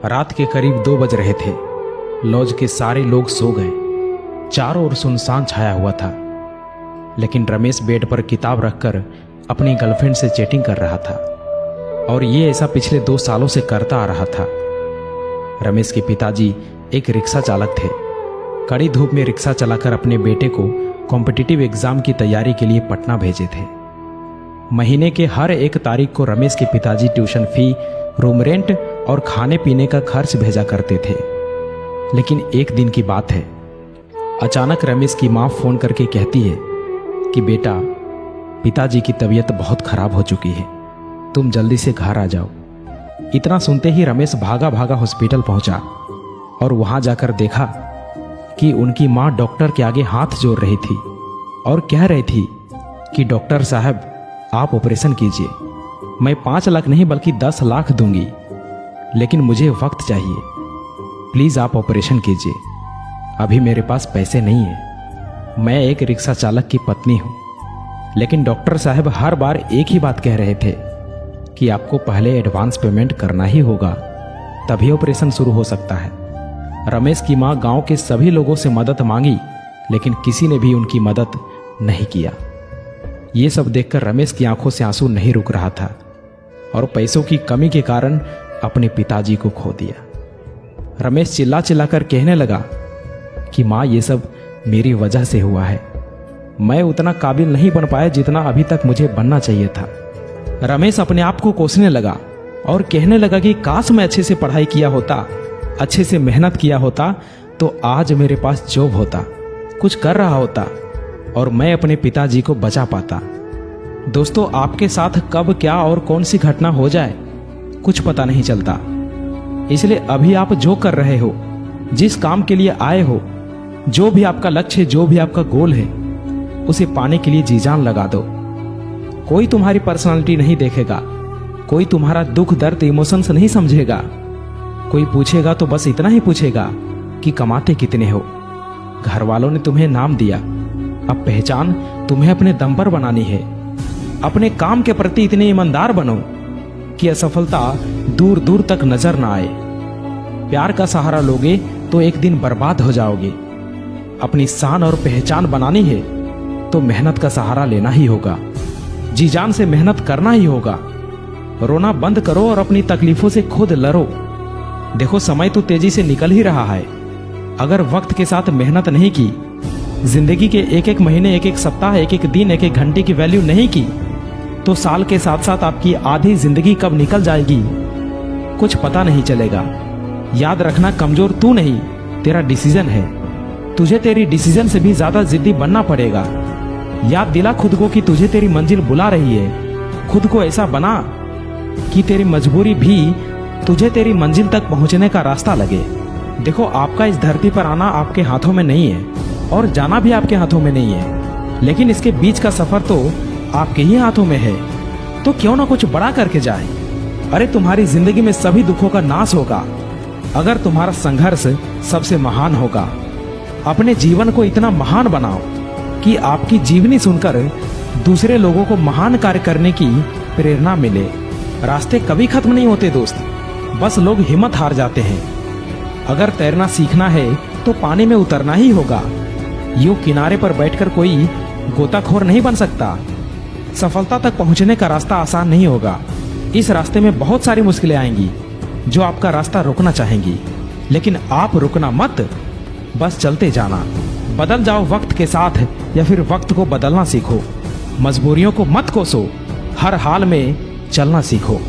रात के करीब 2 बज रहे थे। लॉज के सारे लोग सो गए। चारों ओर सुनसान छाया हुआ था, लेकिन रमेश बेड पर किताब रखकर अपनी गर्लफ्रेंड से चैटिंग कर रहा था, और ये ऐसा पिछले 2 सालों से करता आ रहा था। रमेश के पिताजी एक रिक्शा चालक थे। कड़ी धूप में रिक्शा चलाकर अपने बेटे को कॉम्पिटिटिव एग्जाम की तैयारी के लिए पटना भेजे थे। महीने के हर 1 तारीख को रमेश के पिताजी ट्यूशन फी, रूम रेंट और खाने पीने का खर्च भेजा करते थे। लेकिन एक दिन की बात है, अचानक रमेश की माँ फोन करके कहती है कि बेटा, पिताजी की तबीयत बहुत खराब हो चुकी है, तुम जल्दी से घर आ जाओ। इतना सुनते ही रमेश भागा भागा हॉस्पिटल पहुंचा और वहां जाकर देखा कि उनकी माँ डॉक्टर के आगे हाथ जोड़ रही थी और कह रही थी कि डॉक्टर साहब, आप ऑपरेशन कीजिए। मैं 5 लाख नहीं बल्कि 10 लाख दूंगी, लेकिन मुझे वक्त चाहिए। प्लीज आप ऑपरेशन कीजिए, अभी मेरे पास पैसे नहीं है। मैं एक रिक्शा चालक की पत्नी हूं। लेकिन डॉक्टर साहब हर बार एक ही बात कह रहे थे कि आपको पहले एडवांस पेमेंट करना ही होगा, तभी ऑपरेशन शुरू हो सकता है। रमेश की मां गांव के सभी लोगों से मदद मांगी, लेकिन किसी ने भी उनकी मदद नहीं किया। ये सब देखकर रमेश की आंखों से आंसू नहीं रुक रहा था और पैसों की कमी के कारण अपने पिताजी को खो दिया। रमेश चिल्ला चिल्लाकर कहने लगा कि माँ, ये सब मेरी वजह से हुआ है। मैं उतना काबिल नहीं बन पाया जितना अभी तक मुझे बनना चाहिए था। रमेश अपने आप को कोसने लगा और कहने लगा कि काश मैं अच्छे से पढ़ाई किया होता, अच्छे से मेहनत किया होता, तो आज मेरे पास जॉब होता, कुछ कर रहा होता और मैं अपने पिताजी को बचा पाता। दोस्तों, आपके साथ कब क्या और कौन सी घटना हो जाए कुछ पता नहीं चलता। इसलिए अभी आप जो कर रहे हो, जिस काम के लिए आए हो, जो भी आपका लक्ष्य है, जो भी आपका गोल है, उसे पाने के लिए जी जान लगा दो। कोई तुम्हारी पर्सनालिटी नहीं देखेगा, कोई तुम्हारा दुख दर्द इमोशंस नहीं समझेगा। कोई पूछेगा तो बस इतना ही पूछेगा कि कमाते कितने हो। घर वालों ने तुम्हें नाम दिया, अब पहचान तुम्हें अपने दम पर बनानी है। अपने काम के प्रति इतने ईमानदार बनो कि असफलता दूर दूर तक नजर ना आए। प्यार का सहारा लोगे तो एक दिन बर्बाद हो जाओगे। अपनी शान और पहचान बनानी है तो मेहनत का सहारा लेना ही होगा, जी जान से मेहनत करना ही होगा। रोना बंद करो और अपनी तकलीफों से खुद लड़ो। देखो, समय तो तेजी से निकल ही रहा है। अगर वक्त के साथ मेहनत नहीं की, जिंदगी के एक एक महीने, एक एक सप्ताह, एक एक दिन, एक एक घंटे की वैल्यू नहीं की, तो साल के साथ साथ आपकी आधी जिंदगी कब निकल जाएगी कुछ पता नहीं चलेगा। याद रखना, कमजोर तू नहीं, तेरा डिसीजन है। तुझे तेरी डिसीजन से भी ज्यादा जिद्दी बनना पड़ेगा। याद दिला खुद को कि तुझे तेरी मंजिल बुला रही है। खुद को ऐसा बना कि तेरी मजबूरी भी तुझे तेरी मंजिल तक पहुंचने का रास्ता लगे। देखो, आपका इस धरती पर आना आपके हाथों में नहीं है और जाना भी आपके हाथों में नहीं है, लेकिन इसके बीच का सफर तो आपके ही हाथों में है। तो क्यों ना कुछ बड़ा करके जाए। अरे, तुम्हारी जिंदगी में सभी दुखों का नाश होगा अगर तुम्हारा संघर्ष सबसे महान होगा। अपने जीवन को इतना महान बनाओ कि आपकी जीवनी सुनकर दूसरे लोगों को महान कार्य करने की प्रेरणा मिले। रास्ते कभी खत्म नहीं होते दोस्त, बस लोग हिम्मत हार जाते हैं। अगर तैरना सीखना है तो पानी में उतरना ही होगा। यूं किनारे पर बैठकर कोई गोताखोर नहीं बन सकता। सफलता तक पहुंचने का रास्ता आसान नहीं होगा। इस रास्ते में बहुत सारी मुश्किलें आएंगी जो आपका रास्ता रोकना चाहेंगी, लेकिन आप रुकना मत, बस चलते जाना। बदल जाओ वक्त के साथ या फिर वक्त को बदलना सीखो। मजबूरियों को मत कोसो, हर हाल में चलना सीखो।